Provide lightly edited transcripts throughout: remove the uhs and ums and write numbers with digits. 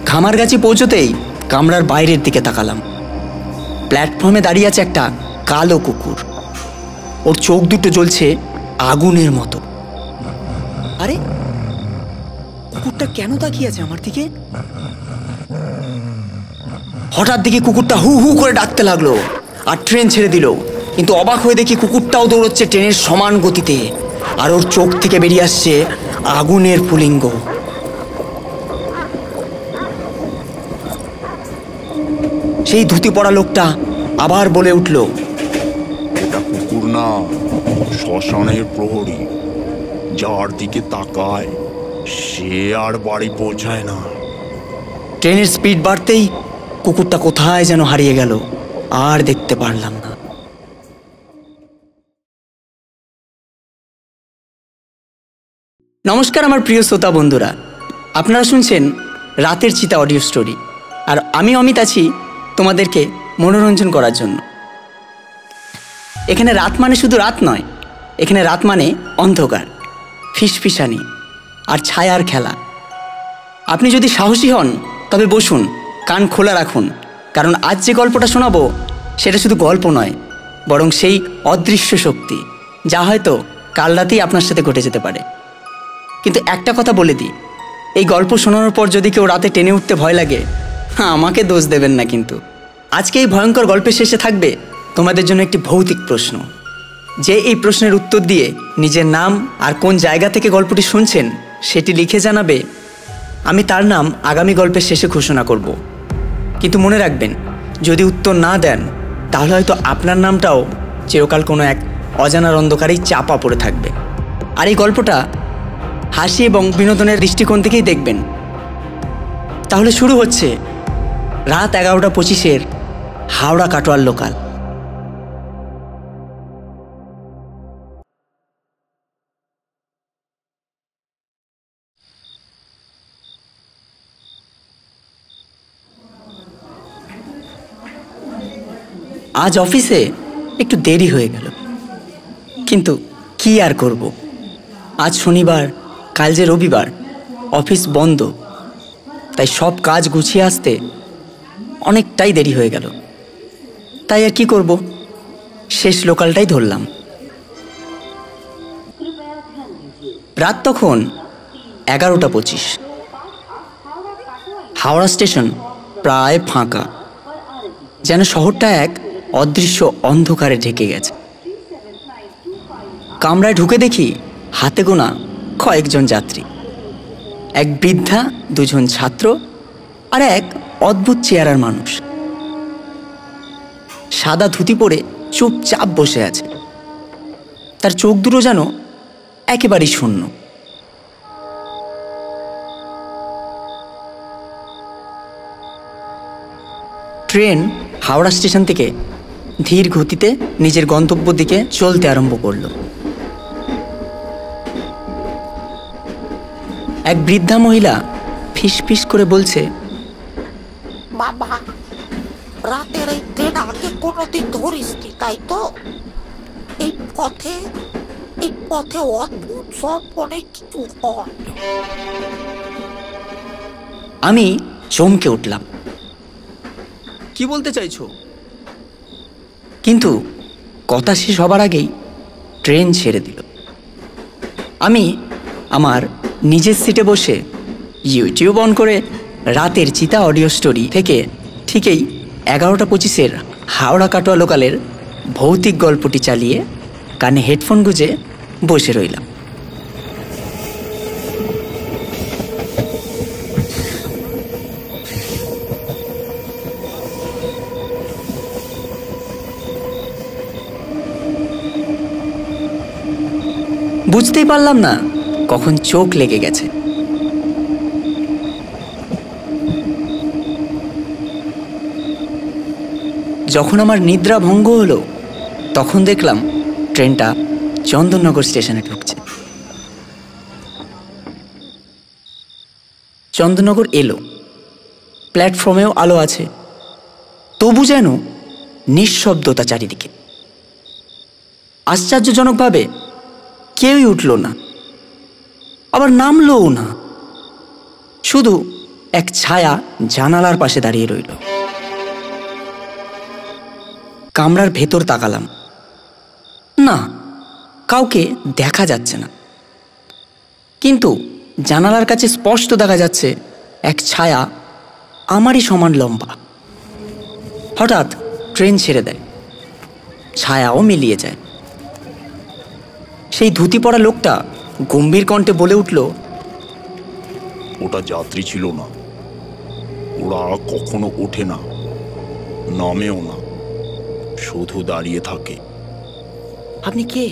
খামারগাছি পৌঁছতেই কামরার বাইরের দিকে তাকালাম। প্ল্যাটফর্মে দাঁড়িয়ে আছে একটা কালো কুকুর। ওর চোখ দুটো জ্বলছে আগুনের মতো। আরে কুকুরটা কেন তাকিয়ে আছে আমার দিকে? হঠাৎ দেখি কুকুরটা হু হু করে ডাকতে লাগলো আর ট্রেন ছেড়ে দিল। কিন্তু অবাক হয়ে দেখি কুকুরটাও দৌড়চ্ছে ট্রেনের সমান গতিতে, আর ওর চোখ থেকে বেরিয়ে আসছে আগুনের পুলিঙ্গ। সেই ধুতি পড়া লোকটা আবার বলে উঠল, এটা কুকুর না, শ্মশানের প্রহরী। যার দিকে তাকায় সে আর বাড়ি পৌঁছায় না। ট্রেনের স্পিড বাড়তেই কুকুরটা কোথায় যেন হারিয়ে গেল, আর দেখতে পারলাম না। নমস্কার আমার প্রিয় শ্রোতা বন্ধুরা, আপনারা শুনছেন রাতের চিতা অডিও স্টোরি, আর আমি অমিত আছি তোমাদেরকে মনোরঞ্জন করার জন্য। এখানে রাত মানে শুধু রাত নয়, এখানে রাত মানে অন্ধকার, ফিসফিসানি আর ছায়ার খেলা। আপনি যদি সাহসী হন তবে বসুন, কান খোলা রাখুন, কারণ আজ যে গল্পটা শোনাবো সেটা শুধু গল্প নয়, বরং সেই অদৃশ্য শক্তি যা হয়তো কাল রাতেই আপনার সাথে ঘটে যেতে পারে। কিন্তু একটা কথা বলে দিই, এই গল্প শোনানোর পর যদি কেউ রাতে টেনে উঠতে ভয় লাগে, আমাকে দোষ দেবেন না। কিন্তু আজকে এই ভয়ঙ্কর গল্পের শেষে থাকবে তোমাদের জন্য একটি ভৌতিক প্রশ্ন। যে এই প্রশ্নের উত্তর দিয়ে নিজের নাম আর কোন জায়গা থেকে গল্পটি শুনছেন সেটি লিখে জানাবে, আমি তার নাম আগামী গল্পের শেষে ঘোষণা করব। কিন্তু মনে রাখবেন, যদি উত্তর না দেন তাহলে হয়তো আপনার নামটাও চিরকাল কোনো এক অজানার অন্ধকারেই চাপা পড়ে থাকবে। আর এই গল্পটা হাসি এবং বিনোদনের দৃষ্টিকোণ থেকেই দেখবেন। তাহলে শুরু হচ্ছে রাত 11:25 হাওড়া কাটোয়ার লোকাল। আজ অফিসে একটু দেরি হয়ে গেল, কিন্তু কি আর করব, আজ শনিবার, কাল যে রবিবার, অফিস বন্ধ, তাই সব কাজ গুছিয়ে আসতে অনেকটাই দেরি হয়ে গেল। তাই আর কি করব, শেষ লোকালটাই ধরলাম। রাত তখন 11:25। হাওড়া স্টেশন প্রায় ফাঁকা, যেন শহরটা এক অদৃশ্য অন্ধকারে ঢেকে গেছে। কামরায় ঢুকে দেখি হাতে গোনা কয়েকজন যাত্রী, এক বৃদ্ধা, দুজন ছাত্র আর এক অদ্ভুত চেহারার মানুষ। সাদা ধুতি পরে চুপচাপ বসে আছে, তার চোখ দুটো যেন একেবারেই শূন্য। ট্রেন হাওড়া স্টেশন থেকে ধীর গতিতে নিজের গন্তব্য দিকে চলতে আরম্ভ করল। এক বৃদ্ধা মহিলা ফিসফিস করে বলছে, বাবা, রাতের এই ট্রেন আগে কোনোদিন ধরিসনি তাই তো? এই পথে অদ্ভুত সব অনেক কিছু হয়। আমি চমকে উঠলাম, কি বলতে চাইছো? কিন্তু কথা শেষ হবার আগেই ট্রেন ছেড়ে দিল। আমি আমার নিজের সিটে বসে ইউটিউব অন করে রাতের চিতা অডিও স্টোরি থেকে ঠিক এই 11:25 হাওড়া কাটোয়া লোকালের ভৌতিক গল্পটি চালিয়ে কানে হেডফোন গুঁজে বসে রইলাম। বুঝতেই পারলাম না কখন চোখ লেগে গেছে। যখন আমার নিদ্রা ভঙ্গ হলো তখন দেখলাম ট্রেনটা চন্দননগর স্টেশনে ঢুকছে। চন্দননগর এলো, প্ল্যাটফর্মেও আলো আছে, তবু যেন নিঃশব্দতা চারিদিকে। শুধু এক ছায়া জানালার পাশে দাঁড়িয়ে রইল। কামরার ভেতর তাকালাম, না, কাউকে দেখা যাচ্ছে না, কিন্তু জানালার কাছে স্পষ্ট দেখা যাচ্ছে এক ছায়া আমারই সমান লম্বা। হঠাৎ ট্রেন ছেড়ে দেয়, ছায়াও মিলিয়ে যায়। সেই ধুতি পরা লোকটা গম্ভীর কণ্ঠে বলে উঠল, ওটা যাত্রী ছিল না, ওরা কখনো ওঠে না, নামেও না, শুধু দাঁড়িয়ে থাকে। আপনি কে?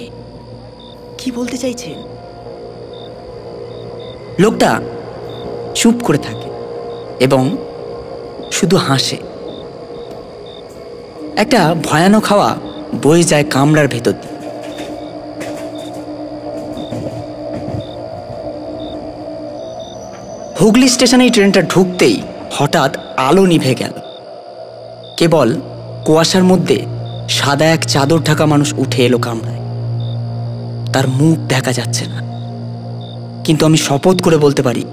কি বলতে চাইছেন? লোকটা চুপ করে থাকে এবং শুধু হাসে। একটা ভয়ানক হাওয়া বয়ে যায় কামরার ভেতর দিয়ে। হুগলি স্টেশনে এই ট্রেনটা ঢুকতেই হঠাৎ আলো নিভে গেল। কেবল কুয়াশার মধ্যে সাদা এক চাদর ঢাকা মানুষ উঠে এলো কামরায়। তার মুখ দেখা যাচ্ছে না, কিন্তু আমি শপথ করে বলতে পারি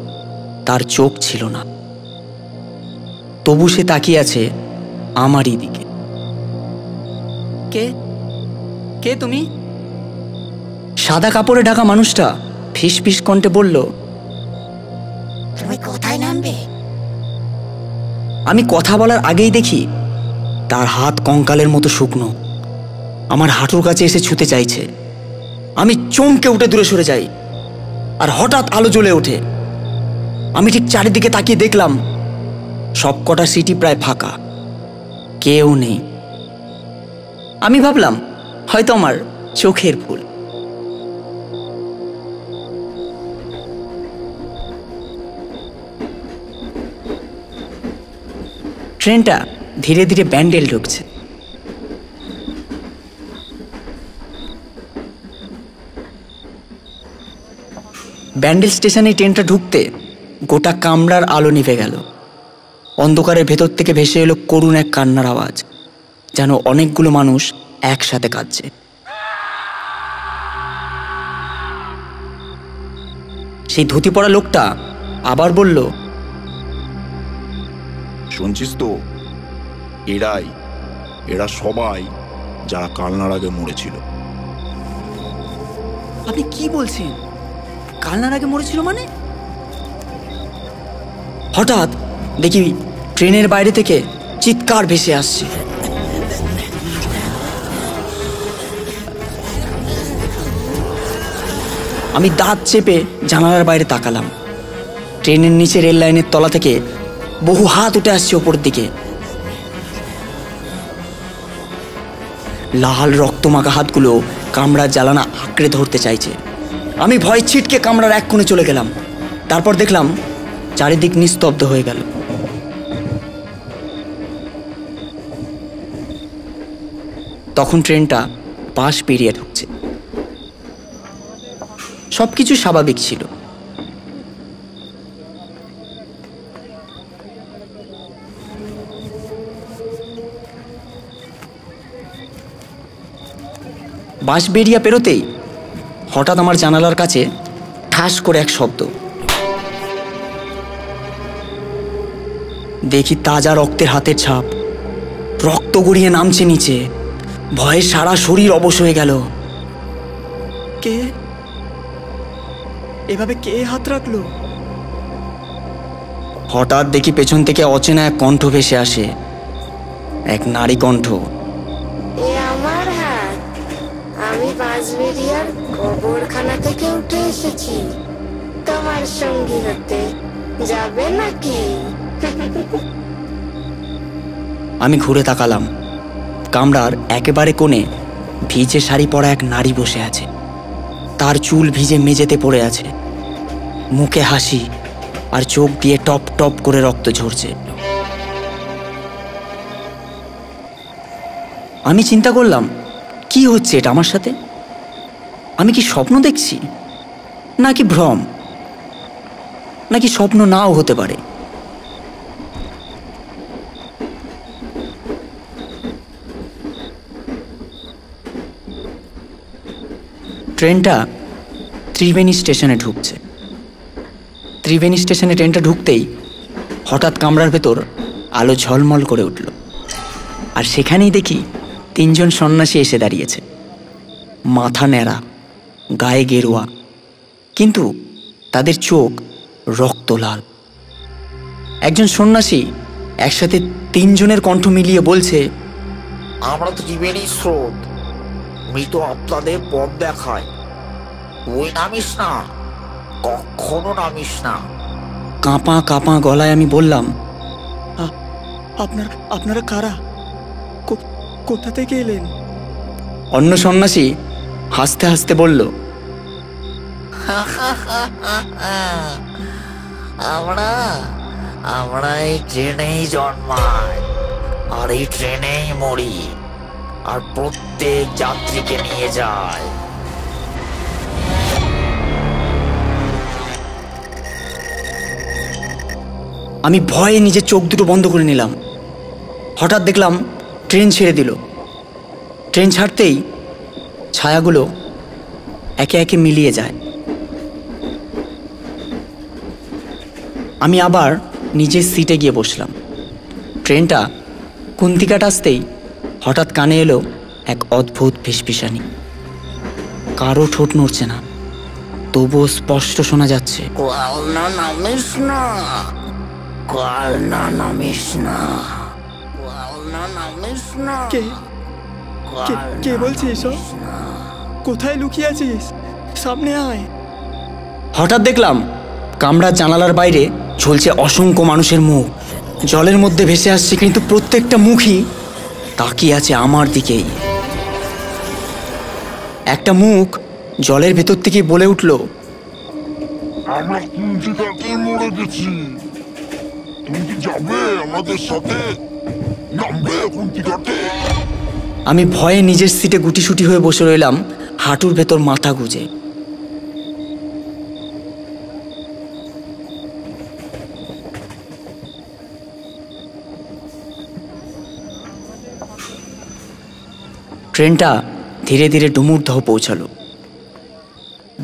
তার চোখ ছিল না। তবু সে তাকিয়ে আছে আমারই দিকে। কে কে তুমি? সাদা কাপড়ে ঢাকা মানুষটা ফিস ফিস কণ্ঠে বলল, তুমি কোথায় নামবে? আমি কথা বলার আগেই দেখি তার হাত কঙ্কালের মতো শুকনো, আমার হাঁটুর কাছে এসে ছুতে চাইছে। আমি চমকে উঠে দূরে সরে যাই, আর হঠাৎ আলো জ্বলে ওঠে। আমি ঠিক চারিদিকে তাকিয়ে দেখলাম সবকটা সিটই প্রায় ফাঁকা, কেউ নেই। আমি ভাবলাম হয়তো আমার চোখের ভুল। ট্রেনটা ধীরে ধীরে ব্যান্ডেল ঢুকছে। ব্যান্ডেল স্টেশনে ট্রেনটা ঢুকতে গোটা কামরার আলো নিভে গেল। অন্ধকারের ভেতর থেকে ভেসে এলো করুণ এক কান্নার আওয়াজ, যেন অনেকগুলো মানুষ একসাথে কাঁদছে। সেই ধুতি পরা লোকটা আবার বলল, শুনছিস তো, এরা সবাই যারা কালনার আগে মরেছিল। আপনি কি বলছেন? কালনার আগে মরেছিল মানে? হঠাৎ দেখি ট্রেনের বাইরে থেকে চিৎকার ভেসে আসছে। আমি দাঁত চেপে জানালার বাইরে তাকালাম। ট্রেনের নিচে রেল লাইনের তলা থেকে বহু হাত উঠে আসছে ওপরের দিকে। লাল রক্তমাখা হাতগুলো কামরার জ্বালানা আঁকড়ে ধরতে চাইছে। আমি ভয় ছিটকে কামরার এক কোণে চলে গেলাম। তারপর দেখলাম চারিদিক নিস্তব্ধ হয়ে গেল। তখন ট্রেনটা পাশ পেরিয়ে ঢুকছে। সবকিছু স্বাভাবিক ছিল। বাস বেরিয়ে পেরোতেই হঠাৎ আমার জানালার কাছে ঠাস করে এক শব্দ। দেখি তাজা রক্তের হাতের ছাপ, রক্ত গড়িয়ে নামছে নিচে। ভয়ে সারা শরীর অবশ হয়ে গেল। কে এভাবে কে হাত রাখলো? হঠাৎ দেখি পেছন থেকে অচেনা এক কণ্ঠ ভেসে আসে, এক নারী কণ্ঠ। এ আমার হাত, আমি বাঁশবেড়িয়ার কবরখানা থেকে উঠে এসেছি তোমার সঙ্গী হতে, যাবে নাকি? আমি ঘুরে তাকালাম। কামরার একেবারে কোণে ভিজে শাড়ি পরা এক নারী বসে আছে। তার চুল ভিজে মেঝেতে পড়ে আছে, মুখে হাসি আর চোখ দিয়ে টপ টপ করে রক্ত ঝরছে। আমি চিন্তা করলাম, কি হচ্ছে এটা আমার সাথে? আমি কি স্বপ্ন দেখছি, নাকি ভ্রম, নাকি স্বপ্ন নাও হতে পারে? ট্রেনটা ত্রিবেণী স্টেশনে ঢুকছে। ত্রিবেণী স্টেশনে ট্রেনটা ঢুকতেই হঠাৎ কামরার ভেতর আলো ঝলমল করে উঠল। আর সেখানেই দেখি 3 জন সন্ন্যাসী এসে দাঁড়িয়েছে, মাথা ন্যাড়া, গায়ে গেরুয়া, কিন্তু তাদের চোখ রক্ত লাল। একজন সন্ন্যাসী একসাথে 3 জনের কণ্ঠ মিলিয়ে বলছে, আমরা ত্রিবেণী স্রোত, মৃত আত্মাদের পথ দেখায়। তুই নামিস না, কখনো নামিস না। কাঁপা কাঁপা গলায় আমি বললাম, আপনারা কারা? কোথা থেকে এলেন? অন্য সন্ন্যাসী হাসতে হাসতে বলল, আমরা এই ট্রেনেই জন্মাই, আর এই ট্রেনেই মরি, আর প্রত্যেক যাত্রীকে নিয়ে যায়। আমি ভয়ে নিজের চোখ দুটো বন্ধ করে নিলাম। হঠাৎ দেখলাম ট্রেন ছেড়ে দিল। ট্রেন ছাড়তেই ছায়াগুলো একে একে মিলিয়ে যায়। আমি আবার নিজের সিটে গিয়ে বসলাম। ট্রেনটা কুন্তিকাট আসতেই হঠাৎ কানে এলো এক অদ্ভুত ফিসফিসানি। কারো ঠোঁট নড়ছে না, তবুও স্পষ্ট শোনা যাচ্ছে, কালনা নামিস না, কালনা নামিস না, কালনা নামিস না। কে বলছে এসব? কোথায় লুকিয়ে আছিস? সামনে আয়। হঠাৎ দেখলাম কামরার জানালার বাইরে ঝুলছে অসংখ্য মানুষের মুখ। জলের মধ্যে ভেসে আসছে, কিন্তু প্রত্যেকটা মুখই তাকিয়ে আছে আমার দিকেই। একটা মুখ জলের ভেতর থেকে বলে উঠল, আমরা কুন্তিকাতে মরে গেছি, তুমি কি যাবে আমাদের সাথে? নামবে কুন্তিকাতে? আমি ভয়ে নিজের সিটে গুটিসুটি হয়ে বসে রইলাম, হাঁটুর ভেতর মাথা গুজে। ট্রেনটা ধীরে ধীরে ডুমুরদহ পৌঁছালো।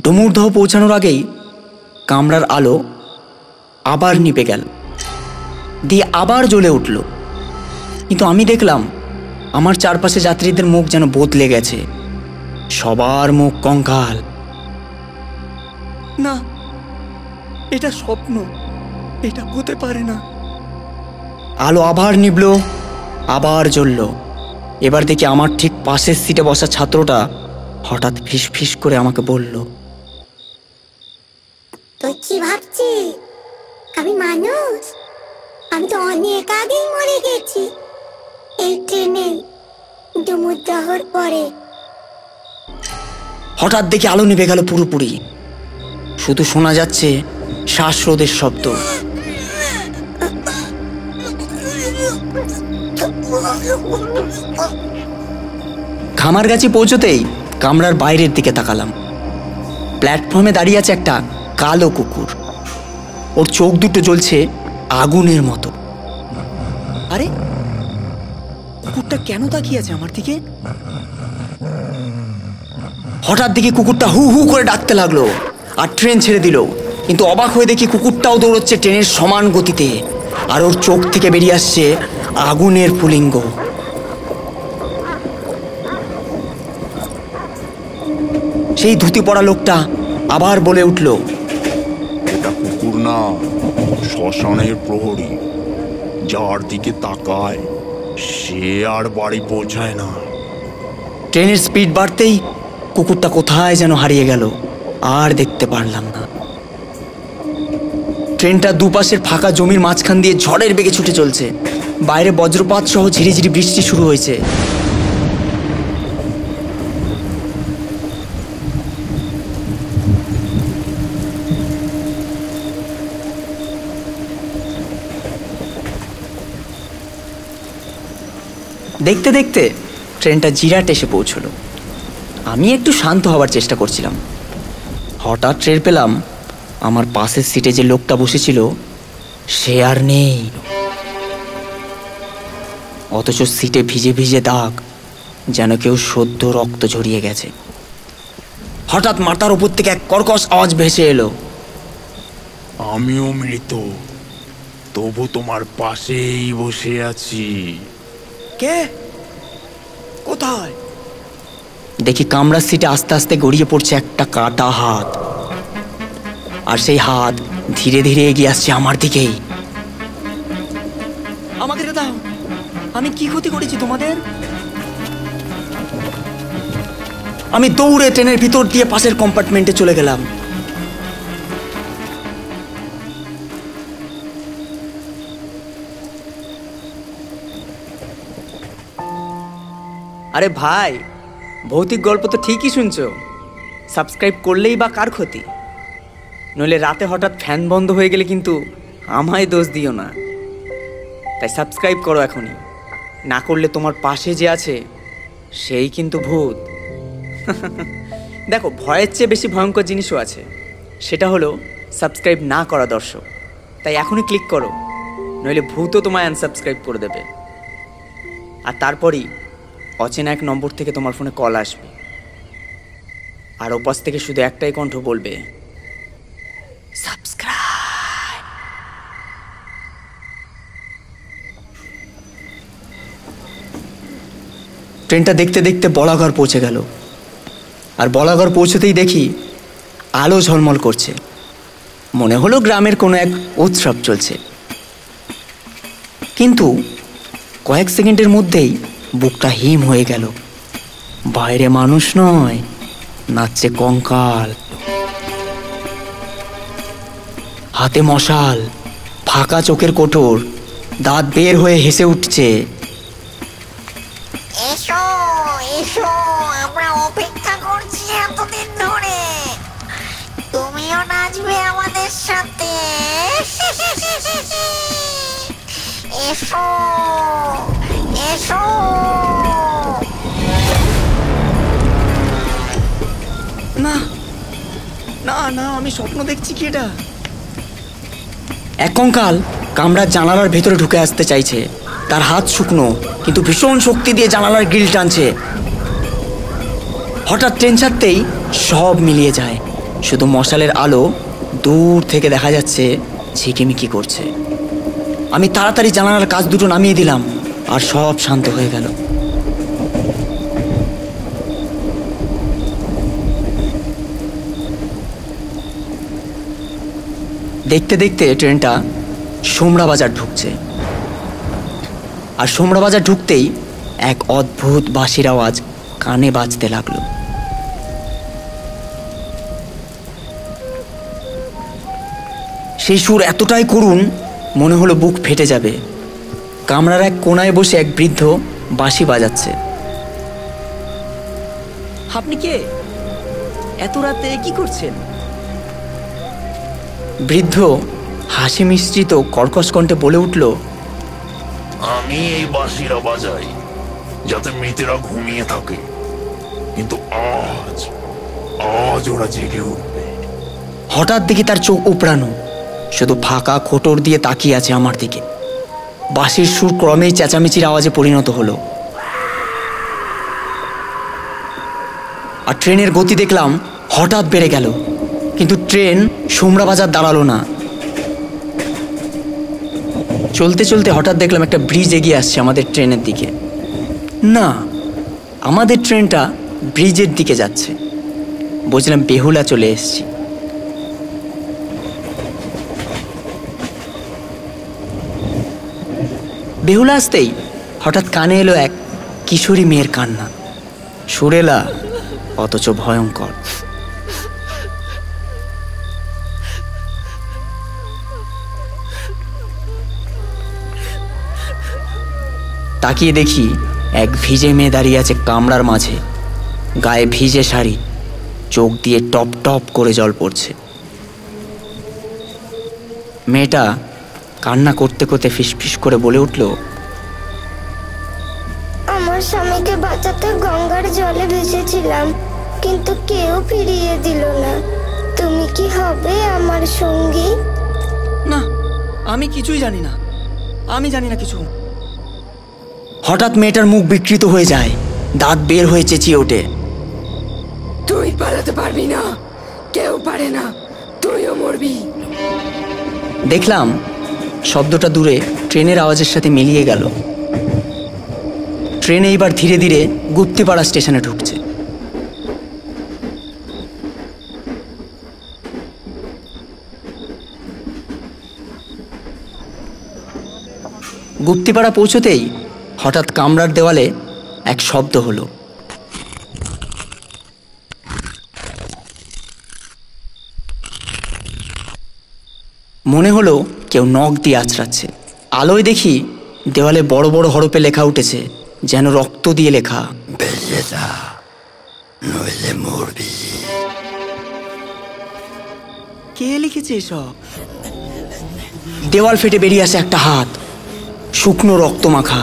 ডুমুরদহ পৌঁছানোর আগেই কামরার আলো আবার নিভে গেল, দিয়ে আবার জ্বলে উঠল। কিন্তু আমি দেখলাম আমার চারপাশে যাত্রীদের মুখ যেন বদলে গেছে। সবার মুখ কঙ্কাল। না, এটা স্বপ্ন, এটা হতে পারে না। আলো আবার নিভল, আবার জ্বলল। এবার দেখি আমার ঠিক পাশের সিটে বসা ছাত্রটা হঠাৎ ফিস ফিস করে আমাকে বলল, তুই কি ভাবছিস আমি মানুষ? আমি তো অনেক আগেই মরে গেছি, এই ট্রেনে ডুমুরদহর পরে। হঠাৎ দেখি আলো নিভে গেল পুরোপুরি। শুধু শোনা যাচ্ছে শ্বাসরোধের শব্দ। খামারগাছি পৌঁছতেই কামরার বাইরের দিকে তাকালাম। প্ল্যাটফর্মে দাঁড়িয়ে আছে একটা কালো কুকুর। ওর চোখ দুটো জ্বলছে আগুনের মতো। আরে, কুকুরটা কেন তাকিয়ে আছে আমার দিকে? হঠাৎ দেখি কুকুরটা হু হু করে ডাকতে লাগলো আর ট্রেন ছেড়ে দিল। কিন্তু অবাক হয়ে দেখি কুকুরটাও দৌড়চ্ছে ট্রেনের সমান গতিতে, আর ওর চোখ থেকে বেরিয়ে আসছে আগুনের পুলিঙ্গ। সেই ধুতি পরা লোকটা আবার বলে উঠল, এটা কুকুর না, শ্মশানের প্রহরী। যার দিকে তাকায় সে আর বাড়ি পৌঁছায় না। ট্রেনের স্পিড বাড়তেই কুকুরটা কোথায় যেন হারিয়ে গেল, আর দেখতে পারলাম না। ট্রেনটা দুপাশের ফাঁকা জমির মাঝখান দিয়ে ঝড়ের বেগে ছুটে চলছে। বাইরে বজ্রপাত সহ ঝিরিঝিরি বৃষ্টি শুরু হয়েছে। দেখতে দেখতে ট্রেনটা জিরাট এসে পৌঁছলো। আমি একটু শান্ত হওয়ার চেষ্টা করছিলাম। হঠাৎ টের পেলাম আমার পাশের সিটে যে লোকটা বসেছিল সে আর নেই। অথচ সিটে ভিজে ভিজে দাগ, যেন কেউ সদ্য রক্ত ঝরিয়ে গেছে। হঠাৎ মাথার উপর থেকে এক কর্কশ আওয়াজ ভেসে এলো, আমিও মৃত, তবু তোমার পাশেই বসে আছি। কে? কোথায়? দেখি কামরার সিটে আস্তে আস্তে গড়িয়ে পড়ছে একটা কাটা হাত, আর সেই হাত ধীরে ধীরে এগিয়ে আসছে আমার দিকেই। আমাকে দাও, আমি কি ক্ষতি করেছি তোমাদের? আমি দৌড়ে ট্রেনের ভিতর দিয়ে পাশের কম্পার্টমেন্টে চলে গেলাম। আরে ভাই, ভৌতিক গল্প তো ঠিকই শুনছো, সাবস্ক্রাইব করলেই বা কার ক্ষতি? নইলে রাতে হঠাৎ ফ্যান বন্ধ হয়ে গেলে কিন্তু আমায় দোষ দিও না। তাই সাবস্ক্রাইব করো এখনই, না করলে তোমার পাশে যে আছে সেই কিন্তু ভূত। দেখো, ভয়ের চেয়ে বেশি ভয়ঙ্কর জিনিসও আছে, সেটা হলো সাবস্ক্রাইব না করা দর্শক। তাই এখনই ক্লিক করো, নইলে ভূতও তোমায় আনসাবস্ক্রাইব করে দেবে। আর তারপরই অচেনা এক নম্বর থেকে তোমার ফোনে কল আসবে, আর ওপাশ থেকে শুধু একটাই কণ্ঠ বলবে, সাবস্ক্রাইব। ট্রেনটা দেখতে দেখতে বলাগড় পৌঁছে গেল, আর বলাগড় পৌঁছতেই দেখি আলো ঝলমল করছে। মনে হলো গ্রামের কোনো এক উৎসব চলছে, কিন্তু কয়েক সেকেন্ডের মধ্যেই বুকটা হিম হয়ে গেল। বাইরে মানুষ নয়, নাচছে কঙ্কাল, হাতে মশাল, ফাঁকা চোখের কোটর, দাঁত বের হয়ে হেসে উঠছে। এসো এসো, আমরা অপেক্ষা করছি এতদিন ধরে, তুমিও নাচবে আমাদের সাথে। এসো এসো। না না না, আমি স্বপ্ন দেখছি কি এটা? এক কঙ্কাল কামরার জানালার ভেতরে ঢুকে আসতে চাইছে। তার হাত শুকনো, কিন্তু ভীষণ শক্তি দিয়ে জানালার গ্রিল টানছে। হঠাৎ ট্রেন ছাড়তেই সব মিলিয়ে যায়, শুধু মশালের আলো দূর থেকে দেখা যাচ্ছে ঝিকিমিকি করছে। আমি তাড়াতাড়ি জানালার কাচ দুটো নামিয়ে দিলাম, আর সব শান্ত হয়ে গেল। দেখতে দেখতে ট্রেনটা সোমরা বাজার ঢুকছে, আর সোমরা বাজার ঢুকতেই এক অদ্ভুত বাঁশির আওয়াজ কানে বাজতে লাগলো। সেই সুর এতটাই করুণ, মনে হলো বুক ফেটে যাবে। কামরার এক কোনায় বসে এক বৃদ্ধ বাঁশি বাজাচ্ছে। আপনি কে? এত রাতে কি করছেন? বৃদ্ধ হাসি মিশ্রিত কর্কশ কণ্ঠে বলে উঠল, আমি এই বাঁশিরা বাজাই যাতে মৃতেরা ঘুমিয়ে থাকে, কিন্তু আজ আজ ওরা জেগে উঠবে। হঠাৎ দেখি তার চোখ উপড়ানো, শুধু ফাঁকা খোটর দিয়ে তাকিয়ে আছে আমার দিকে। বাঁশির সুর ক্রমেই চেঁচামেচির আওয়াজে পরিণত হলো, আর ট্রেনের গতি দেখলাম হঠাৎ বেড়ে গেল। কিন্তু ট্রেন সোমরা বাজার দাঁড়ালো না। চলতে চলতে হঠাৎ দেখলাম একটা ব্রিজ এগিয়ে আসছে আমাদের ট্রেনের দিকে। না, আমাদের ট্রেনটা ব্রিজের দিকে যাচ্ছে। বুঝলাম বেহুলা চলে এসেছি। বেহুলা আসতেই হঠাৎ কানে এলো এক কিশোরী মেয়ের কান্না, সুরেলা অথচ ভয়ঙ্কর। তাকিয়ে দেখি এক ভিজে মেয়ে দাঁড়িয়ে আছে কামরার মাঝে, গায়ে ভিজে শাড়ি, চোখ দিয়ে টপ টপ করে জল পড়ছে। মেয়েটা কান্না করতে করতে ফিসফিস করে বলে উঠল, আমার স্বামীকে বাঁচাতে গঙ্গার জলে ভেসেছিলাম, কিন্তু কেউ ফিরিয়ে দিল না। তুমি কি হবে আমার সঙ্গী? না, আমি কিছুই জানি না, আমি জানি না কিছু। হঠাৎ মেয়েটার মুখ বিকৃত হয়ে যায়, দাঁত বের হয়ে চেঁচিয়ে ওঠে, তুই পালাতে পারবি না, কেউ পারে না, তুইও মরবি। দেখলাম শব্দটা দূরে ট্রেনের আওয়াজের সাথে মিলিয়ে গেল। ট্রেন এইবার ধীরে ধীরে গুপ্তিপাড়া স্টেশনে ঢুকছে। গুপ্তিপাড়া পৌঁছতেই হঠাৎ কামরার দেওয়ালে এক শব্দ হলো। মনে হলো কেউ নখ দিয়ে আঁচড়াচ্ছে। আলোয় দেখি দেওয়ালে বড় বড় হরফে লেখা উঠেছে, যেন রক্ত দিয়ে লেখা, বেরিয়ে যা নইলে মরবি। কে লিখেছে এসব? দেওয়াল ফেটে বেরিয়ে আসে একটা হাত, শুকনো রক্ত মাখা।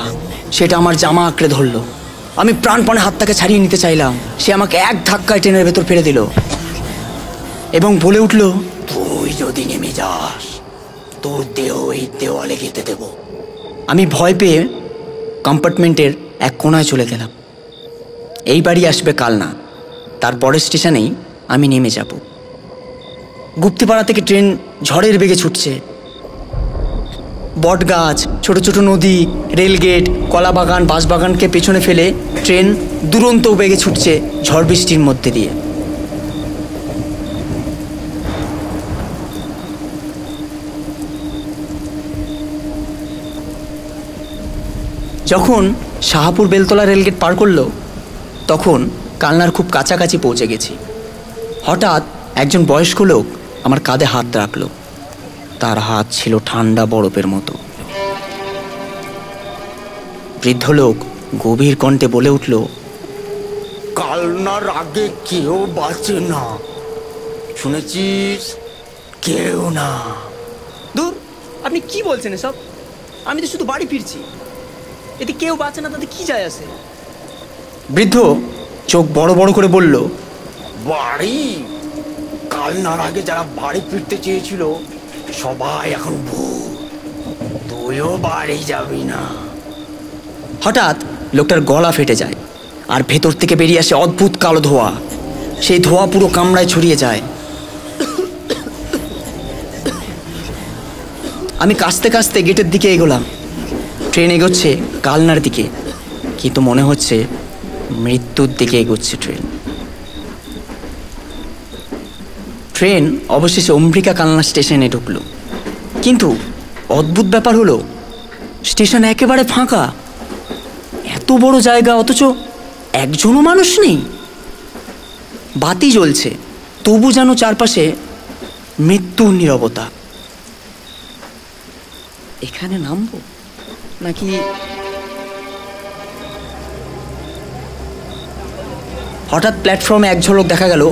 সেটা আমার জামা আঁকড়ে ধরলো। আমি প্রাণপণে হাতটাকে ছাড়িয়ে নিতে চাইলাম। সে আমাকে এক ধাক্কায় ট্রেনের ভেতর ফেলে দিল এবং বলে উঠল, তুই যদি নেমে যাস তোর দেহ এই দেওয়ালে গেঁথে দেব। আমি ভয় পেয়ে কম্পার্টমেন্টের এক কোনায় চলে গেলাম। এইবারই আসবে কালনা, তার পরের স্টেশনেই আমি নেমে যাব। গুপ্তিপাড়া থেকে ট্রেন ঝড়ের বেগে ছুটছে। বটগাছ, ছোট ছোট নদী, রেলগেট, কলাবাগান, বাঁশবাগানকে পেছনে ফেলে ট্রেন দুরন্ত বেগে ছুটছে ঝড় বৃষ্টির মধ্যে দিয়ে। যখন শাহাপুর বেলতলা রেলগেট পার করলো তখন কালনার খুব কাছাকাছি পৌঁছে গেছি। হঠাৎ একজন বয়স্ক লোক আমার কাঁধে হাত রাখলো। তার হাত ছিল ঠান্ডা বরফের মতো। বৃদ্ধ লোক গভীর কণ্ঠে বলে উঠল, কালনার আগে কেউ বাঁচে না, শুনেছিস? কেউ না। দূর, আপনি কি বলছেন এসব? আমি তো শুধু বাড়ি ফিরছি, এতে কেউ বাঁচে না, তাতে কি যায় আসে? বৃদ্ধ চোখ বড় বড় করে বলল, বাড়ি? কালনার আগে যারা বাড়ি ফিরতে চেয়েছিল সবাই এখন ভূত, তুইও বাড়ি যাবি না। হঠাৎ লোকটার গলা ফেটে যায় আর ভেতর থেকে বেরিয়ে আসে অদ্ভুত কালো ধোঁয়া। সেই ধোঁয়া পুরো কামরায় ছড়িয়ে যায়। আমি কাঁচতে কাঁচতে গেটের দিকে এগোলাম। ট্রেন এগোচ্ছে কালনার দিকে, কিন্তু মনে হচ্ছে মৃত্যুর দিকে এগোচ্ছে ট্রেন। ট্রেন অবশেষে অম্বিকা কালনা স্টেশনে ঢুকলো। কিন্তু অদ্ভুত ব্যাপার হলো, স্টেশন একেবারে ফাঁকা। এত বড় জায়গা, অথচ একজনও মানুষ নেই। বাতি জ্বলছে, তবু যেন চারপাশে মৃত্যুর নীরবতা। এখানে নামবো নাকি? হঠাৎ প্ল্যাটফর্মে এক ঝলক দেখা গেল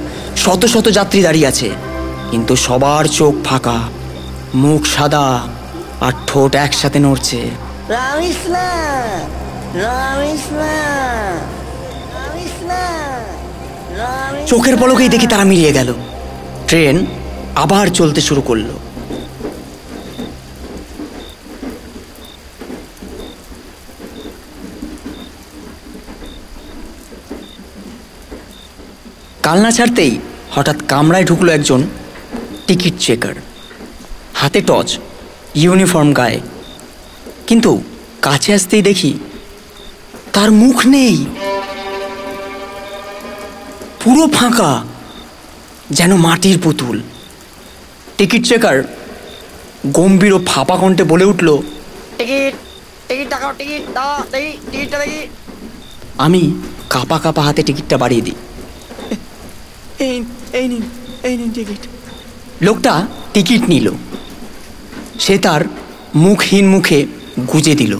শত শত যাত্রী দাঁড়িয়ে আছে, কিন্তু সবার চোখ ফাঁকা, মুখ সাদা আর ঠোঁট একসাথে নড়ছে। চোখের পলকেই দেখি তারা মিলিয়ে গেল। ট্রেন আবার চলতে শুরু করলো। কালনা ছাড়তেই হঠাৎ কামরায় ঢুকলো একজন টিকিট চেকার, হাতে টর্চ, ইউনিফর্ম গায়ে। কিন্তু কাছে আসতেই দেখি তার মুখ নেই, পুরো ফাঁকা, যেন মাটির পুতুল। টিকিট চেকার গম্ভীর ও ফাঁপা কণ্ঠে বলে উঠল, টিকিট টিকিট টাকা, টিকিট দাও, টিকিটটা দেখি। আমি কাঁপা কাঁপা হাতে টিকিটটা বাড়িয়ে দিই। এই নিন টিকিট। লোকটা টিকিট নিল। সে তার মুখহীন মুখে গুজে দিল।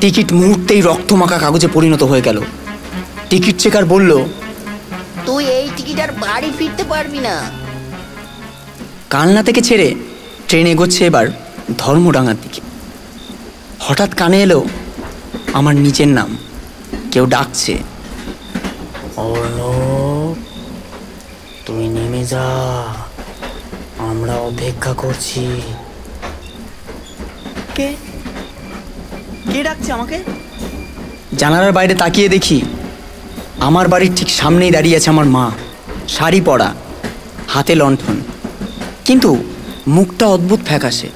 টিকিট মুহূর্তেই রক্তমাখা কাগজে পরিণত হয়ে গেল। টিকিট চেকার বলল, তুই এই টিকিট আর বাড়ি ফিরতে পারবি না। কালনা থেকে ছেড়ে ট্রেন এগোচ্ছে এবার ধর্মডাঙ্গার দিকে। হঠাৎ কানে এলো আমার নিজের নাম। কেউ ডাকছে, অর্ণব, তুই নেমে যা, আমরা অপেক্ষা করছি। কে কে ডাকছে আমাকে? জানালার বাইরে তাকিয়ে দেখি আমার বাড়ির ঠিক সামনেই দাঁড়িয়ে আছে আমার মা, শাড়ি পরা, হাতে লণ্ঠন। কিন্তু মুখটা অদ্ভুত ফ্যাকাশে।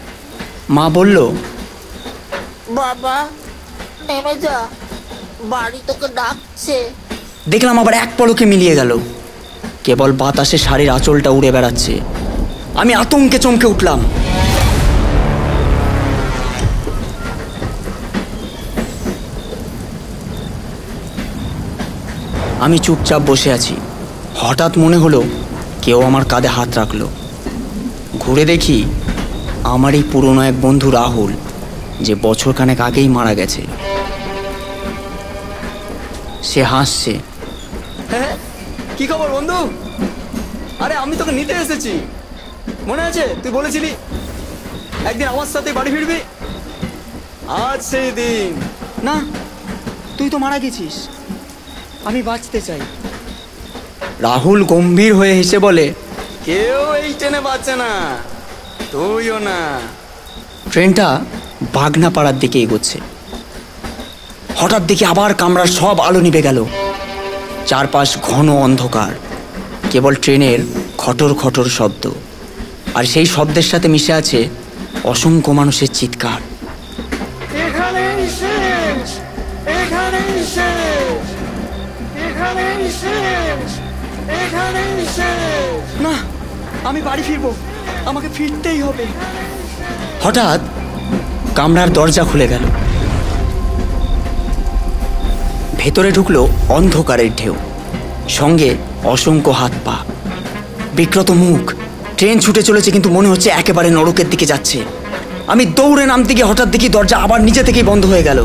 মা বলল, বাবা নেমে যা, বাড়ি তোকে ডাকছে। দেখলাম আবার এক পলকে মিলিয়ে গেল। কেবল বাতাসে শাড়ির আঁচলটা উড়ে বেড়াচ্ছে। আমি আতঙ্কে চমকে উঠলাম। আমি চুপচাপ বসে আছি। হঠাৎ মনে হলো কেউ আমার কাঁধে হাত রাখলো। ঘুরে দেখি আমারই পুরনো এক বন্ধু রাহুল, যে বছরখানেক আগেই মারা গেছে। সে হাসছে। হ্যাঁ, কি খবর বন্ধু? আরে আমি তোকে নিতে এসেছি, মনে আছে? তুই বলেছিলি একদিন আমার সাথে বাড়ি ফিরবি। আজ সেই দিন। না, তুই তো মারা গেছিস, আমি বাঁচতে চাই। রাহুল গম্ভীর হয়ে হেসে বলে, কেউ এই ট্রেনে বাঁচে না, তুইও না। ট্রেনটা বাগনাপাড়ার দিকে এগোচ্ছে। হঠাৎ দেখি আবার কামরার সব আলো নিভে গেল। চারপাশ ঘন অন্ধকার, কেবল ট্রেনের খটর খটর শব্দ। আর সেই শব্দের সাথে মিশে আছে অসংখ্য মানুষের চিৎকার। এখানেই শেষ, এখানেই শেষ, এখানেই শেষ, এখানেই শেষ। না, আমি বাড়ি ফিরবো, আমাকে ফিরতেই হবে। হঠাৎ কামরার দরজা খুলে গেল। ভেতরে ঢুকলো অন্ধকারের ঢেউ, সঙ্গে অসংখ্য হাত পা, বিকৃত মুখ। ট্রেন ছুটে চলেছে, কিন্তু মনে হচ্ছে একেবারে নরকের দিকে যাচ্ছে। আমি দৌড়ে নামতে গিয়ে হঠাৎ দেখি দরজা আবার নিজে থেকেই বন্ধ হয়ে গেল।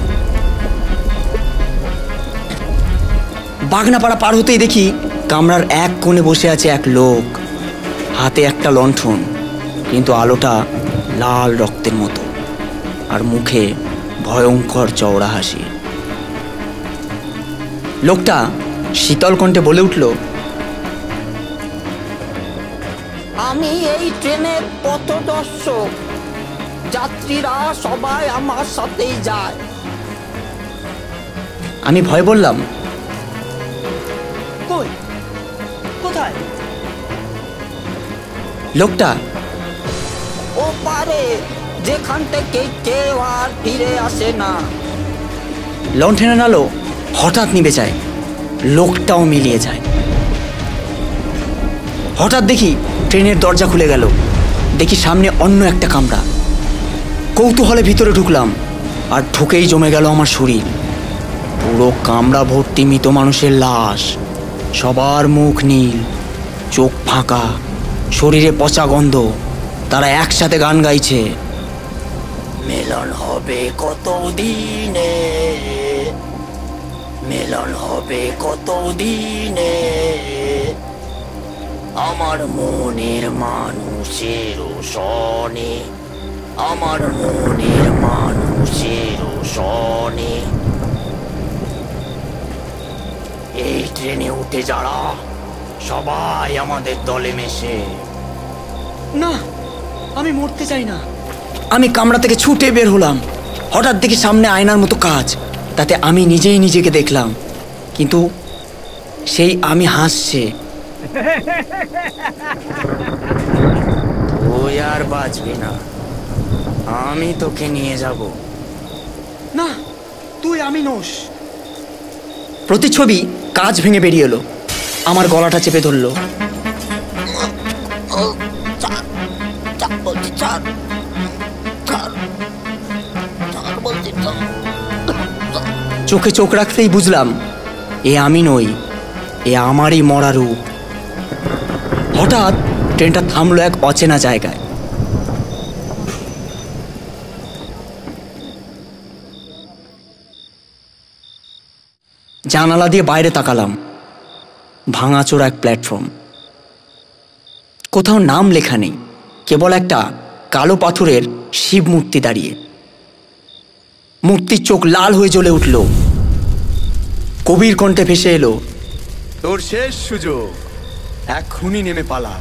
বাগনাপাড়া পার হতেই দেখি কামরার এক কোণে বসে আছে এক লোক, হাতে একটা লণ্ঠন, কিন্তু আলোটা লাল রক্তের মতো, আর মুখে ভয়ঙ্কর চওড়া হাসি। লোকটা শীতল কণ্ঠে বলে উঠল, আমি এই ট্রেনের পথদর্শক, যাত্রীরা সবাই আমার সাথেই যায়। আমি ভয় বললাম, কই, কোথায়? লোকটা, ও পারে, যেখান থেকে কেউ আর ফিরে আসে না। লণ্ঠনের আলো হঠাৎ নিভে যায়, লোকটাও মিলিয়ে যায়। হঠাৎ দেখি ট্রেনের দরজা খুলে গেল। দেখি সামনে অন্য একটা কামরা। কৌতূহলে ভিতরে ঢুকলাম, আর ঢুকেই জমে গেল আমার শরীর। পুরো কামরা ভর্তি মৃত মানুষের লাশ, সবার মুখ নীল, চোখ ফাঁকা, শরীরে পচা গন্ধ। তারা একসাথে গান গাইছে, মিলন হবে কত দিনে, মিলন হবে কত দিনে, আমার মনের মানুষের সনে, আমার মনের মানুষের সনে। এই ট্রেনে উঠে যারা, সবাই আমাদের দলে মেশে। না, আমি মরতে চাই না। আমি কামরা থেকে ছুটে বের হলাম। হঠাৎ দেখি সামনে আয়নার মতো কাজ, তাতে আমি নিজেই নিজেকে দেখলাম, কিন্তু সেই আমি হাসছে। তুই আর বাঁচবি না, আমি তোকে নিয়ে যাব। না, তুই আমি নোস। প্রতিচ্ছবি কাজ ভেঙে বেরিয়ে এলো, আমার গলাটা চেপে ধরলো। চোখে চোখ রাখতেই বুঝলাম এ আমি নই, এ আমারই মরা রূপ। হঠাৎ ট্রেনটা থামলো এক অচেনা জায়গায়। জানালা দিয়ে বাইরে তাকালাম। ভাঙাচোরা এক প্ল্যাটফর্ম, কোথাও নাম লেখা নেই, কেবল একটা কালো পাথরের শিব মূর্তি দাঁড়িয়ে। মূর্তির চোখ লাল হয়ে জ্বলে উঠল। কবির কণ্ঠে ভেসে এলো, তোর শেষ সুযোগ, এক্ষুনি নেমে পালা,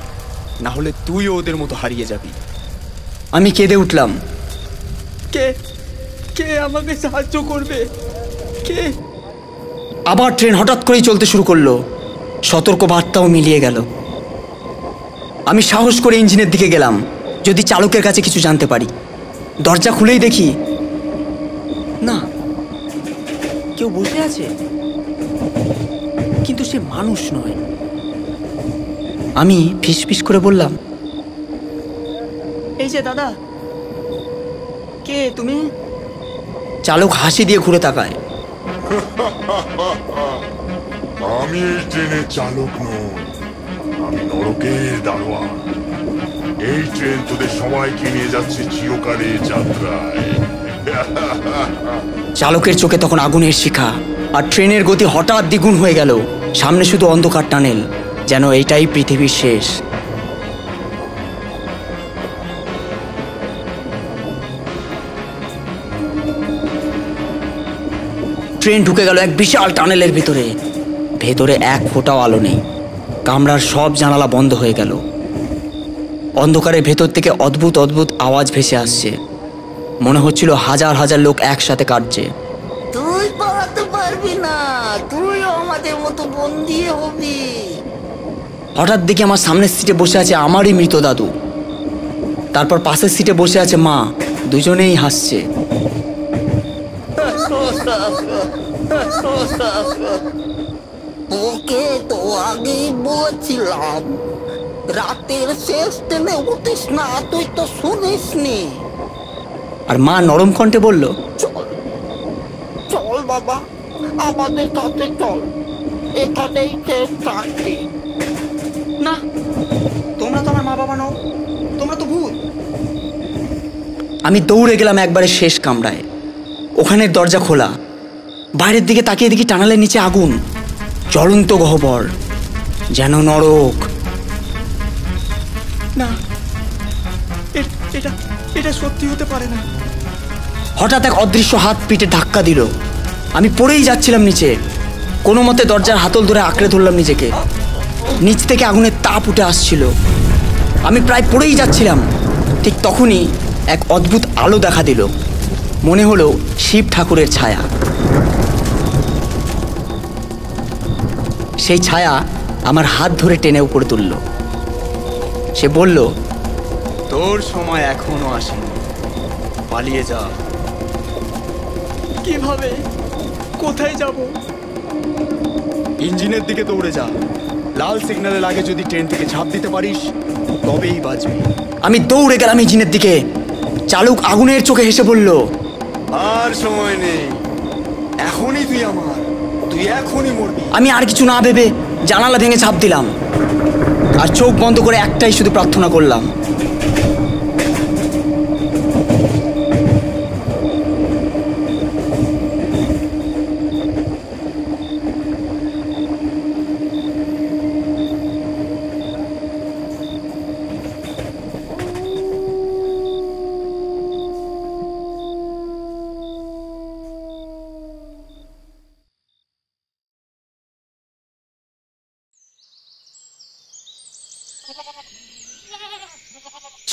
না হলে তুইও ওদের মতো হারিয়ে যাবি। আমি কেঁদে উঠলাম, কে কে আমাকে সাহায্য করবে, কে? আবার ট্রেন হঠাৎ করেই চলতে শুরু করলো, সতর্ক বার্তাও মিলিয়ে গেল। আমি সাহস করে ইঞ্জিনের দিকে গেলাম। যদি চালকের কাছে কিছু জানতে পারি। দরজা খুলেই দেখি না, কেউ বসে আছে, কিন্তু সে মানুষ নয়। আমি ফিসফিস করে বললাম, এই যে দাদা, কে তুমি? চালক হাসি দিয়ে ঘুরে তাকায়। আমি এই ট্রেনের চালক নই, আমি নরকের দারোয়ান। এই ট্রেন তোদের সবাইকে নিয়ে যাচ্ছে চিরকালের যাত্রায়। চালকের চোখে তখন আগুনের শিখা, আর ট্রেনের গতি হঠাৎ দ্বিগুণ হয়ে গেল। সামনে শুধু অন্ধকার টানেল, যেন এইটাই পৃথিবীর শেষ। ট্রেন ঢুকে গেল এক বিশাল টানেলের ভিতরে। ভেতরে এক ফোঁটাও আলো নেই। কামরার সব জানালা বন্ধ হয়ে গেল। অন্ধকারের ভেতর থেকে অদ্ভুত অদ্ভুত আওয়াজ ভেসে আসছে। মনে হচ্ছিল হাজার হাজার লোক একসাথে কাটছে। তুই পালাতে পারবি না, তুইও আমাদের মতো বন্দী হবি। হঠাৎ দেখি আমার সামনের সিটে বসে আছে আমারই মৃত দাদু। তারপর পাশের সিটে বসে আছে মা। দুজনেই হাসছে। ওকে তো আগেই বলছিলাম রাতের শেষ ট্রেনে উঠিস না, তুই তো শুনিসনি। আর মা নরম কণ্ঠে বলল, চল চল বাবা, আমাদের সাথে চল, এখানেই শেষ থাকবি। না, তোমরা তো আমার মা বাবা নও, তোমরা তো ভূত। আমি দৌড়ে গেলাম একবারে শেষ কামরায়। ওখানের দরজা খোলা। বাইরের দিকে তাকিয়ে দেখি টানেলের নিচে আগুন, জ্বলন্ত গহ্বর, যেন নরক। না, এটা সত্যি হতে পারে না। হঠাৎ এক অদৃশ্য হাত পিঠে ধাক্কা দিল। আমি পড়েই যাচ্ছিলাম নিচে। কোনো মতে দরজার হাতল ধরে আঁকড়ে ধরলাম নিজেকে। নিচ থেকে আগুনের তাপ উঠে আসছিল। আমি প্রায় পড়েই যাচ্ছিলাম। ঠিক তখনই এক অদ্ভুত আলো দেখা দিল। মনে হলো শিব ঠাকুরের ছায়া। সেই ছায়া আমার হাত ধরে টেনে উপরে তুলল। সে বলল, তোর সময় এখনো আসেনি, পালিয়ে যা। কিভাবে? কোথায় যাব? ইঞ্জিনের দিকে দৌড়ে যা। লাল সিগন্যালের আগে যদি ট্রেন থেকে ঝাঁপ দিতে পারিস তবেই বাঁচবি। আমি দৌড়ে গেলাম ইঞ্জিনের দিকে। চালক আগুনের চোখে হেসে বলল, আর সময় নেই, এখনই তুই আমার, তুই এখনই মরবি। আমি আর কিছু না ভেবে জানালা ভেঙে ঝাঁপ দিলাম। আর চোখ বন্ধ করে একটাই শুধু প্রার্থনা করলাম,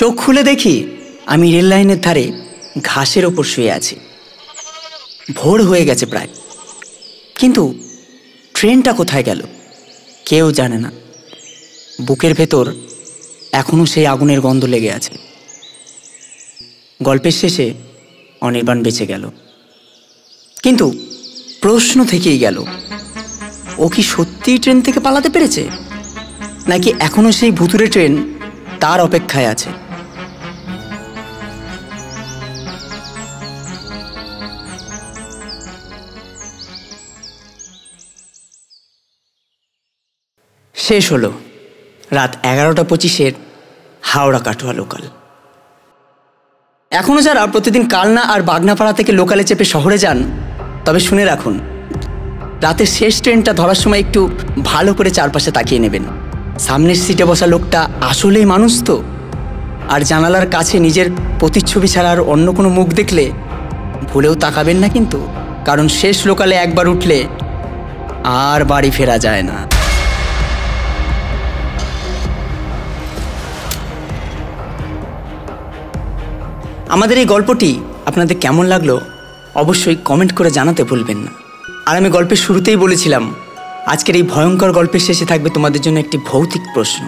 চোখ খুলে দেখি আমি রেল লাইনের ধারে ঘাসের ওপর শুয়ে আছি। ভোর হয়ে গেছে প্রায়, কিন্তু ট্রেনটা কোথায় গেল কেউ জানে না। বুকের ভেতর এখনো সেই আগুনের গন্ধ লেগে আছে। গল্পের শেষে অনির্বাণ বেঁচে গেল, কিন্তু প্রশ্ন থেকেই গেল, ও কি সত্যিই ট্রেন থেকে পালাতে পেরেছে, নাকি এখনো সেই ভুতুরে ট্রেন তার অপেক্ষায় আছে? শেষ হলো রাত 11:25 হাওড়া কাটোয়া লোকাল। এখনও যারা প্রতিদিন কালনা আর বাগনাপাড়া থেকে লোকালে চেপে শহরে যান, তবে শুনে রাখুন, রাতের শেষ ট্রেনটা ধরার সময় একটু ভালো করে চারপাশে তাকিয়ে নেবেন। সামনের সিটে বসা লোকটা আসলেই মানুষ তো? আর জানালার কাছে নিজের প্রতিচ্ছবি ছাড়া আর অন্য কোনো মুখ দেখলে ভুলেও তাকাবেন না কিন্তু, কারণ শেষ লোকালে একবার উঠলে আর বাড়ি ফেরা যায় না। আমাদের এই গল্পটি আপনাদের কেমন লাগলো অবশ্যই কমেন্ট করে জানাতে ভুলবেন না। আর আমি গল্পের শুরুতেই বলেছিলাম, আজকের এই ভয়ঙ্কর গল্পের শেষে থাকবে তোমাদের জন্য একটি ভৌতিক প্রশ্ন।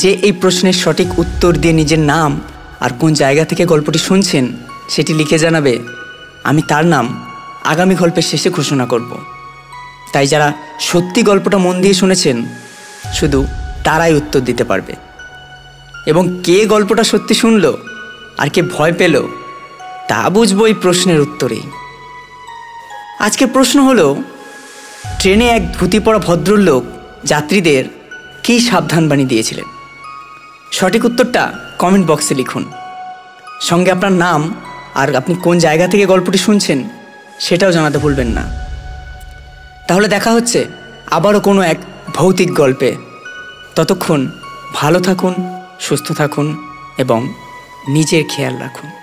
যে এই প্রশ্নের সঠিক উত্তর দিয়ে নিজের নাম আর কোন জায়গা থেকে গল্পটি শুনছেন সেটি লিখে জানাবে। আমি তার নাম আগামী গল্পের শেষে ঘোষণা করব। তাই যারা সত্যি গল্পটা মন দিয়ে শুনেছেন শুধু তারাই উত্তর দিতে পারবে। এবং কে গল্পটা সত্যি শুনল আর কে ভয় পেল তা বুঝবো এই প্রশ্নের উত্তরেই। আজকের প্রশ্ন হলো, ট্রেনে এক ধুতি পরা ভদ্রলোক যাত্রীদের কী সাবধানবাণী দিয়েছিলেন? সঠিক উত্তরটা কমেন্ট বক্সে লিখুন। সঙ্গে আপনার নাম আর আপনি কোন জায়গা থেকে গল্পটি শুনছেন সেটাও জানাতে ভুলবেন না। তাহলে দেখা হচ্ছে আবারও কোনো এক ভৌতিক গল্পে। ততক্ষণ ভালো থাকুন, সুস্থ থাকুন এবং নিজের খেয়াল রাখুন।